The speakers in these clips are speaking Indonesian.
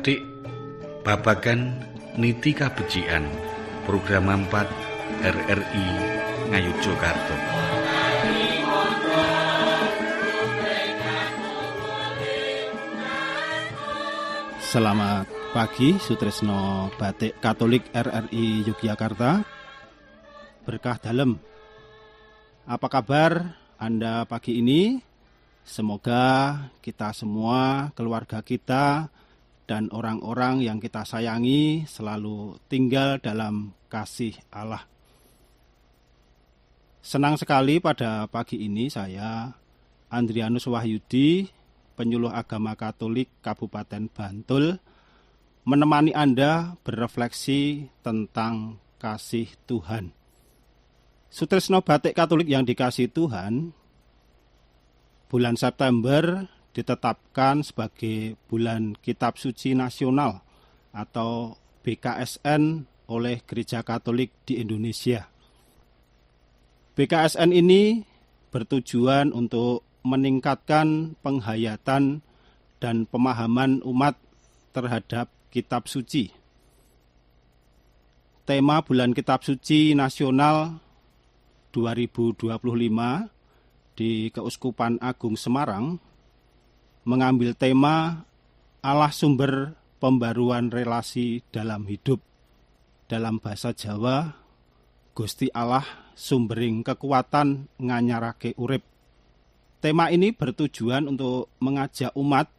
Adik-adik, babagan niti kabecikan program 4 RRI Ngayogyakarta. Selamat pagi, Sutresno Batik Katolik RRI Yogyakarta. Berkah dalem. Apa kabar Anda pagi ini? Semoga kita semua, keluarga kita, dan orang-orang yang kita sayangi selalu tinggal dalam kasih Allah. Senang sekali pada pagi ini saya, Andrianus Wahyudi, penyuluh agama Katolik Kabupaten Bantul, menemani Anda berefleksi tentang kasih Tuhan. Sutresno Batik Katolik yang dikasihi Tuhan, bulan September ditetapkan sebagai bulan Kitab Suci Nasional atau BKSN oleh Gereja Katolik di Indonesia. BKSN ini bertujuan untuk meningkatkan penghayatan dan pemahaman umat terhadap Kitab Suci. Tema bulan Kitab Suci Nasional 2025 di Keuskupan Agung Semarang mengambil tema Allah sumber pembaruan relasi dalam hidup. Dalam bahasa Jawa, Gusti Allah sumbering kekuatan nganyarake urip. Tema ini bertujuan untuk mengajak umat,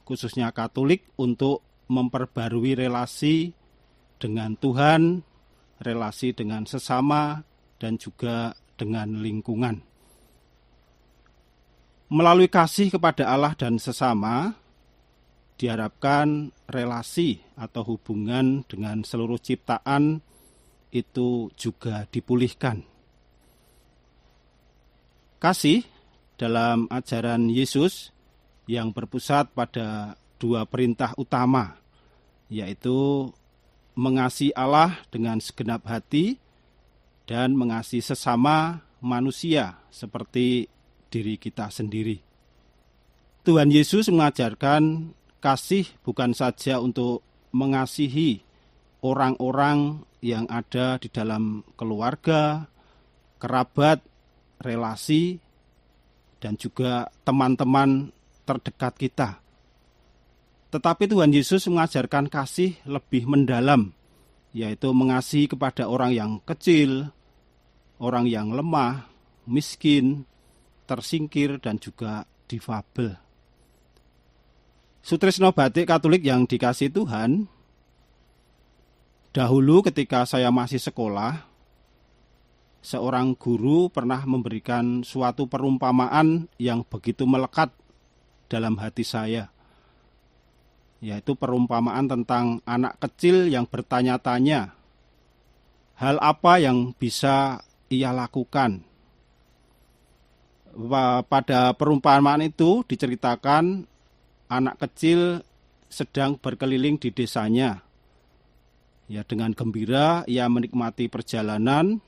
khususnya Katolik, untuk memperbarui relasi dengan Tuhan, relasi dengan sesama, dan juga dengan lingkungan. Melalui kasih kepada Allah dan sesama, diharapkan relasi atau hubungan dengan seluruh ciptaan itu juga dipulihkan. Kasih dalam ajaran Yesus yang berpusat pada dua perintah utama, yaitu mengasihi Allah dengan segenap hati dan mengasihi sesama manusia seperti diri kita sendiri. Tuhan Yesus mengajarkan kasih bukan saja untuk mengasihi orang-orang yang ada di dalam keluarga, kerabat, relasi, dan juga teman-teman terdekat kita. Tetapi Tuhan Yesus mengajarkan kasih lebih mendalam, yaitu mengasihi kepada orang yang kecil, orang yang lemah, miskin, tersingkir, dan juga difabel. Sutresno Batik Katolik yang dikasihi Tuhan, dahulu ketika saya masih sekolah, seorang guru pernah memberikan suatu perumpamaan yang begitu melekat dalam hati saya, yaitu perumpamaan tentang anak kecil yang bertanya-tanya, hal apa yang bisa ia lakukan. Pada perumpamaan itu diceritakan anak kecil sedang berkeliling di desanya. Ya, dengan gembira ia menikmati perjalanan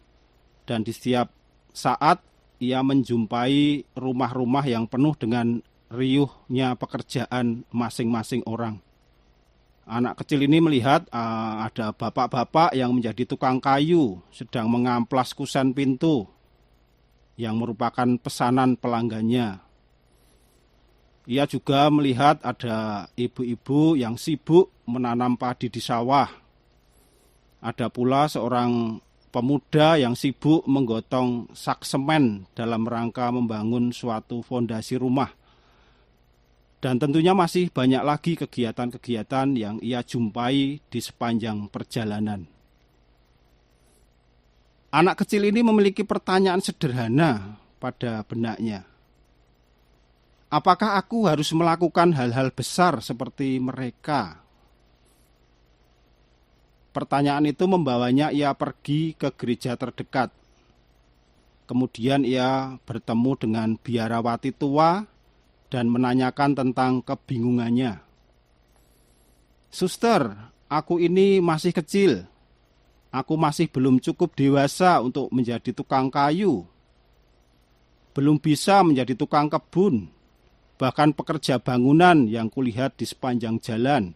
dan di setiap saat ia menjumpai rumah-rumah yang penuh dengan riuhnya pekerjaan masing-masing orang. Anak kecil ini melihat ada bapak-bapak yang menjadi tukang kayu sedang mengamplas kusen pintu yang merupakan pesanan pelanggannya. Ia juga melihat ada ibu-ibu yang sibuk menanam padi di sawah. Ada pula seorang pemuda yang sibuk menggotong sak semen dalam rangka membangun suatu fondasi rumah. Dan tentunya masih banyak lagi kegiatan-kegiatan yang ia jumpai di sepanjang perjalanan. Anak kecil ini memiliki pertanyaan sederhana pada benaknya. Apakah aku harus melakukan hal-hal besar seperti mereka? Pertanyaan itu membawanya ia pergi ke gereja terdekat. Kemudian ia bertemu dengan biarawati tua dan menanyakan tentang kebingungannya. Suster, aku ini masih kecil. Aku masih belum cukup dewasa untuk menjadi tukang kayu. Belum bisa menjadi tukang kebun. Bahkan pekerja bangunan yang kulihat di sepanjang jalan.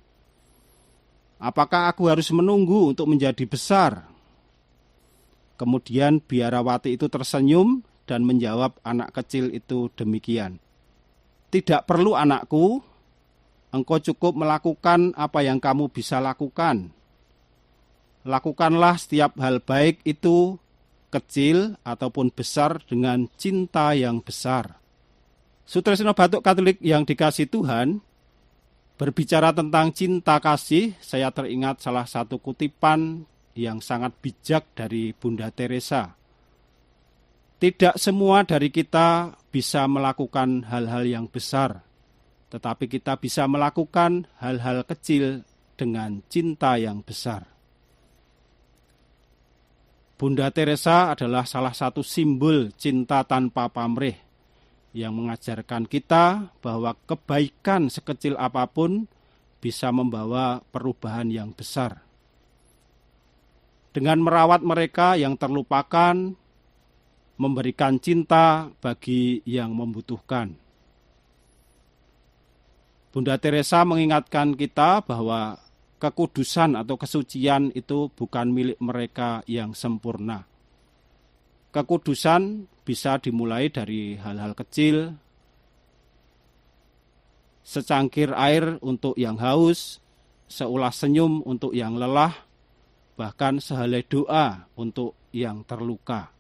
Apakah aku harus menunggu untuk menjadi besar? Kemudian biarawati itu tersenyum dan menjawab anak kecil itu demikian. Tidak perlu anakku, engkau cukup melakukan apa yang kamu bisa lakukan. Lakukanlah setiap hal baik itu, kecil ataupun besar, dengan cinta yang besar. Sutresno Batuk Katolik yang dikasihi Tuhan, berbicara tentang cinta kasih, saya teringat salah satu kutipan yang sangat bijak dari Bunda Teresa. Tidak semua dari kita bisa melakukan hal-hal yang besar, tetapi kita bisa melakukan hal-hal kecil dengan cinta yang besar. Bunda Teresa adalah salah satu simbol cinta tanpa pamrih yang mengajarkan kita bahwa kebaikan sekecil apapun bisa membawa perubahan yang besar. Dengan merawat mereka yang terlupakan, memberikan cinta bagi yang membutuhkan. Bunda Teresa mengingatkan kita bahwa kekudusan atau kesucian itu bukan milik mereka yang sempurna. Kekudusan bisa dimulai dari hal-hal kecil, secangkir air untuk yang haus, seulas senyum untuk yang lelah, bahkan sehelai doa untuk yang terluka.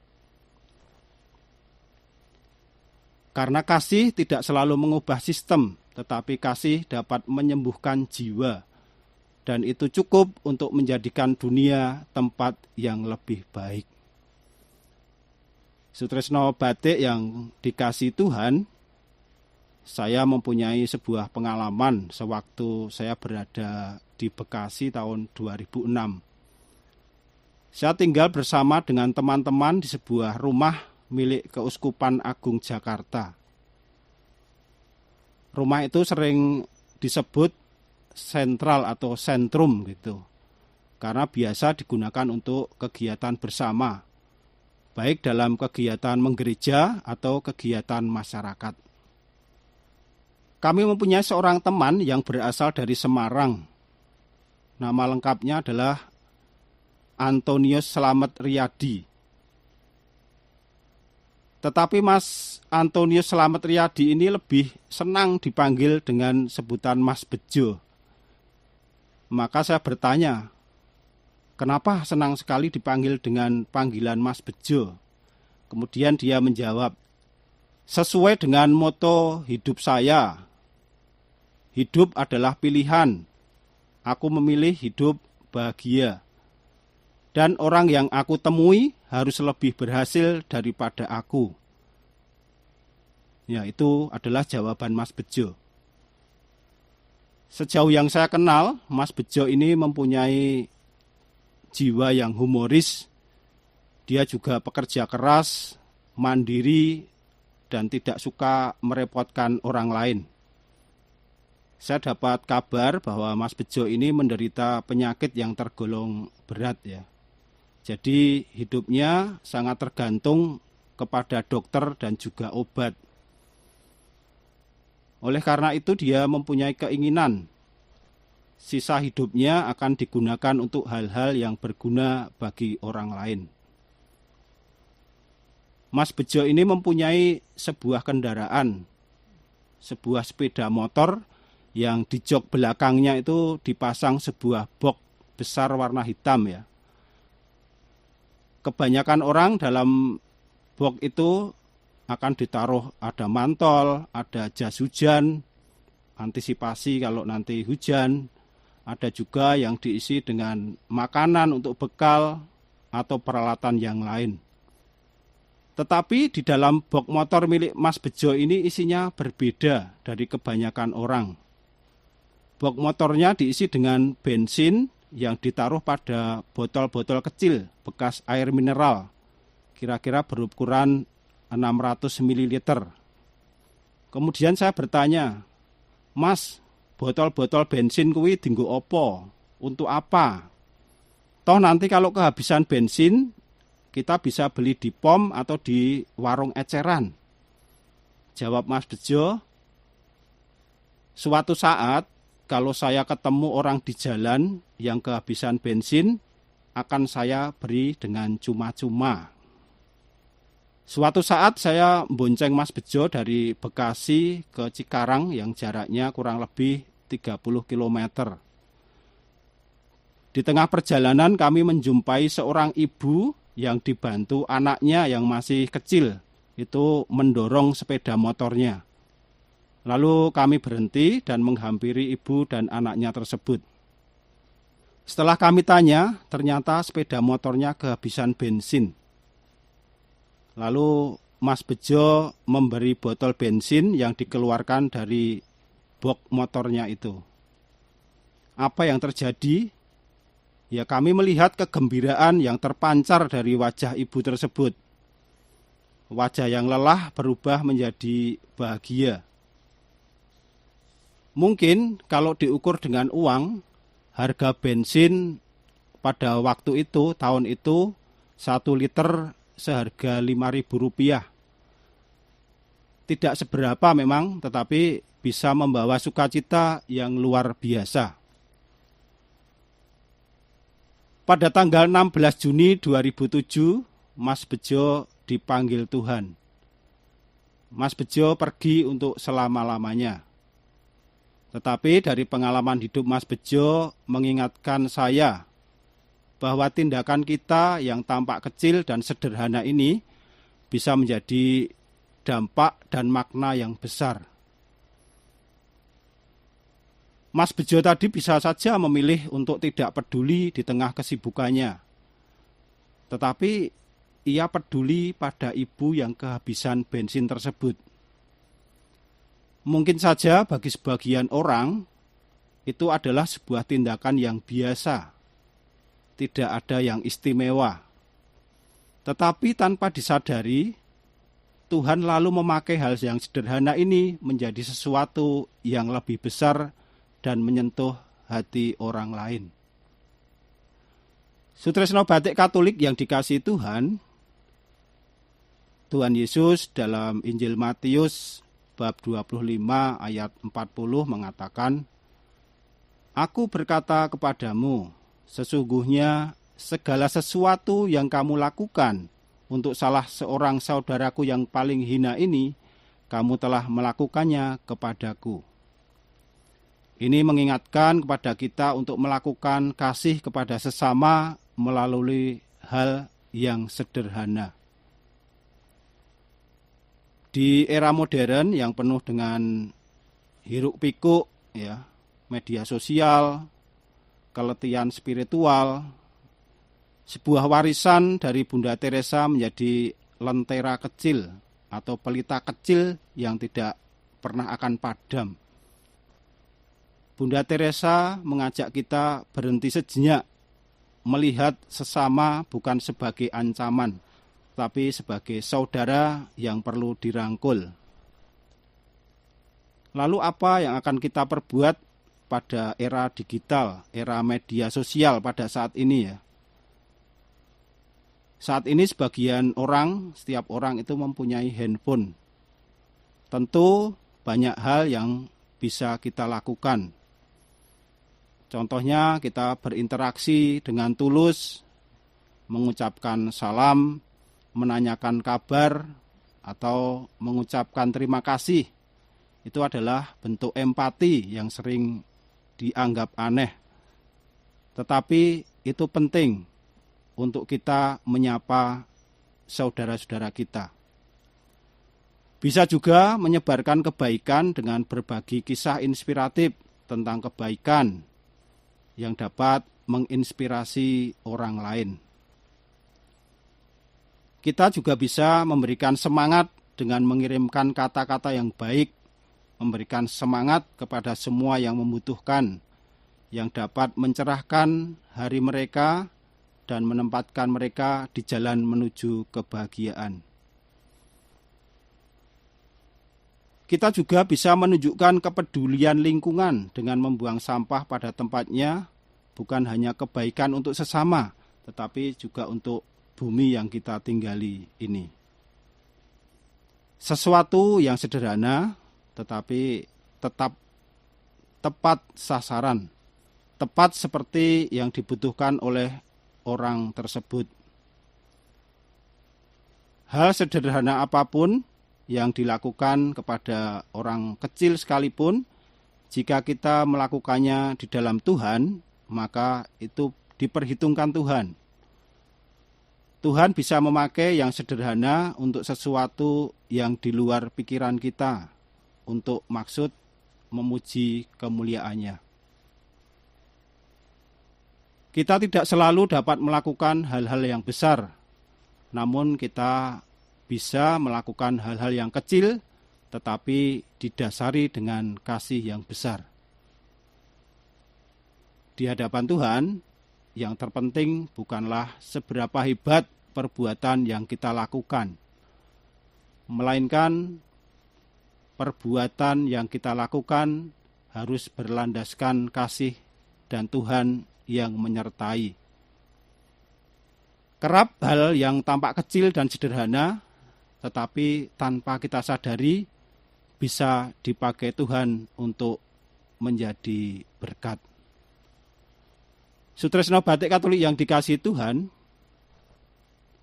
Karena kasih tidak selalu mengubah sistem, tetapi kasih dapat menyembuhkan jiwa, dan itu cukup untuk menjadikan dunia tempat yang lebih baik. Sutresno Batik yang dikasihi Tuhan, saya mempunyai sebuah pengalaman sewaktu saya berada di Bekasi tahun 2006. Saya tinggal bersama dengan teman-teman di sebuah rumah milik Keuskupan Agung Jakarta. Rumah itu sering disebut sentral atau sentrum gitu, karena biasa digunakan untuk kegiatan bersama, baik dalam kegiatan menggereja atau kegiatan masyarakat. Kami mempunyai seorang teman yang berasal dari Semarang. Nama lengkapnya adalah Antonius Slamet Riyadi. Tetapi Mas Antonius Slamet Riyadi ini lebih senang dipanggil dengan sebutan Mas Bejo. Maka saya bertanya, kenapa senang sekali dipanggil dengan panggilan Mas Bejo? Kemudian dia menjawab, sesuai dengan moto hidup saya, hidup adalah pilihan. Aku memilih hidup bahagia. Dan orang yang aku temui harus lebih berhasil daripada aku. Ya, itu adalah jawaban Mas Bejo. Sejauh yang saya kenal, Mas Bejo ini mempunyai jiwa yang humoris. Dia juga pekerja keras, mandiri, dan tidak suka merepotkan orang lain. Saya dapat kabar bahwa Mas Bejo ini menderita penyakit yang tergolong berat ya. Jadi hidupnya sangat tergantung kepada dokter dan juga obat. Oleh karena itu dia mempunyai keinginan sisa hidupnya akan digunakan untuk hal-hal yang berguna bagi orang lain. Mas Bejo ini mempunyai sebuah kendaraan, sebuah sepeda motor yang di jok belakangnya itu dipasang sebuah box besar warna hitam ya. Kebanyakan orang dalam box itu akan ditaruh ada mantol, ada jas hujan, antisipasi kalau nanti hujan. Ada juga yang diisi dengan makanan untuk bekal atau peralatan yang lain. Tetapi di dalam box motor milik Mas Bejo ini isinya berbeda dari kebanyakan orang. Box motornya diisi dengan bensin yang ditaruh pada botol-botol kecil bekas air mineral, kira-kira berukuran 600 ml. Kemudian saya bertanya, Mas, botol-botol bensin kuwi dinggo opo? Untuk apa? Toh nanti kalau kehabisan bensin, kita bisa beli di pom atau di warung eceran. Jawab Mas Bejo, suatu saat kalau saya ketemu orang di jalan yang kehabisan bensin, akan saya beri dengan cuma-cuma. Suatu saat saya bonceng Mas Bejo dari Bekasi ke Cikarang yang jaraknya kurang lebih 30 km. Di tengah perjalanan kami menjumpai seorang ibu yang dibantu anaknya yang masih kecil, itu mendorong sepeda motornya. Lalu kami berhenti dan menghampiri ibu dan anaknya tersebut. Setelah kami tanya, ternyata sepeda motornya kehabisan bensin. Lalu Mas Bejo memberi botol bensin yang dikeluarkan dari box motornya itu. Apa yang terjadi? Ya, kami melihat kegembiraan yang terpancar dari wajah ibu tersebut. Wajah yang lelah berubah menjadi bahagia. Mungkin kalau diukur dengan uang, harga bensin pada waktu itu, tahun itu, 1 liter seharga Rp5.000. Tidak seberapa memang, tetapi bisa membawa sukacita yang luar biasa. Pada tanggal 16 Juni 2007, Mas Bejo dipanggil Tuhan. Mas Bejo pergi untuk selama-lamanya. Tetapi dari pengalaman hidup Mas Bejo mengingatkan saya bahwa tindakan kita yang tampak kecil dan sederhana ini bisa menjadi dampak dan makna yang besar. Mas Bejo tadi bisa saja memilih untuk tidak peduli di tengah kesibukannya. Tetapi ia peduli pada ibu yang kehabisan bensin tersebut. Mungkin saja bagi sebagian orang itu adalah sebuah tindakan yang biasa. Tidak ada yang istimewa. Tetapi tanpa disadari, Tuhan lalu memakai hal yang sederhana ini menjadi sesuatu yang lebih besar dan menyentuh hati orang lain. Sutresno Batik Katolik yang dikasihi Tuhan, Tuhan Yesus dalam Injil Matius bab 25 ayat 40 mengatakan, "Aku berkata kepadamu, sesungguhnya segala sesuatu yang kamu lakukan untuk salah seorang saudaraku yang paling hina ini, kamu telah melakukannya kepadaku." Ini mengingatkan kepada kita untuk melakukan kasih kepada sesama melalui hal yang sederhana. Di era modern yang penuh dengan hiruk-pikuk, ya, media sosial, keletihan spiritual, sebuah warisan dari Bunda Teresa menjadi lentera kecil atau pelita kecil yang tidak pernah akan padam. Bunda Teresa mengajak kita berhenti sejenak, melihat sesama bukan sebagai ancaman, tapi sebagai saudara yang perlu dirangkul. Lalu apa yang akan kita perbuat pada era digital, era media sosial pada saat ini ya? Saat ini sebagian orang, setiap orang itu mempunyai handphone. Tentu banyak hal yang bisa kita lakukan. Contohnya kita berinteraksi dengan tulus, mengucapkan salam, menanyakan kabar, atau mengucapkan terima kasih. Itu adalah bentuk empati yang sering dianggap aneh. Tetapi itu penting untuk kita menyapa saudara-saudara kita. Bisa juga menyebarkan kebaikan dengan berbagi kisah inspiratif tentang kebaikan yang dapat menginspirasi orang lain. Kita juga bisa memberikan semangat dengan mengirimkan kata-kata yang baik, memberikan semangat kepada semua yang membutuhkan, yang dapat mencerahkan hari mereka dan menempatkan mereka di jalan menuju kebahagiaan. Kita juga bisa menunjukkan kepedulian lingkungan dengan membuang sampah pada tempatnya, bukan hanya kebaikan untuk sesama, tetapi juga untuk bumi yang kita tinggali ini. Sesuatu yang sederhana, tetapi tetap tepat sasaran, tepat seperti yang dibutuhkan oleh orang tersebut. Hal sederhana apapun yang dilakukan kepada orang kecil sekalipun, jika kita melakukannya di dalam Tuhan, maka itu diperhitungkan Tuhan. Tuhan bisa memakai yang sederhana untuk sesuatu yang di luar pikiran kita, untuk maksud memuji kemuliaannya. Kita tidak selalu dapat melakukan hal-hal yang besar, namun kita bisa melakukan hal-hal yang kecil, tetapi didasari dengan kasih yang besar. Di hadapan Tuhan, yang terpenting bukanlah seberapa hebat perbuatan yang kita lakukan, melainkan perbuatan yang kita lakukan harus berlandaskan kasih dan Tuhan yang menyertai. Kerap hal yang tampak kecil dan sederhana, tetapi tanpa kita sadari, bisa dipakai Tuhan untuk menjadi berkat. Sutresna Batik Katolik yang dikasihi Tuhan,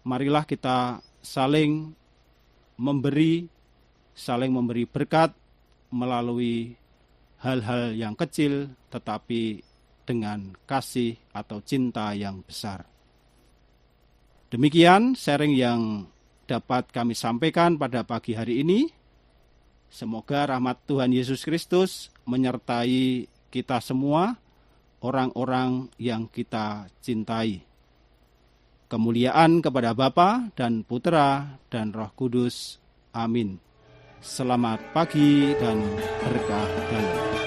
marilah kita saling memberi berkat melalui hal-hal yang kecil, tetapi dengan kasih atau cinta yang besar. Demikian sharing yang dapat kami sampaikan pada pagi hari ini. Semoga rahmat Tuhan Yesus Kristus menyertai kita semua, orang-orang yang kita cintai. Kemuliaan kepada Bapa dan Putera dan Roh Kudus. Amin. Selamat pagi dan berkah dalam.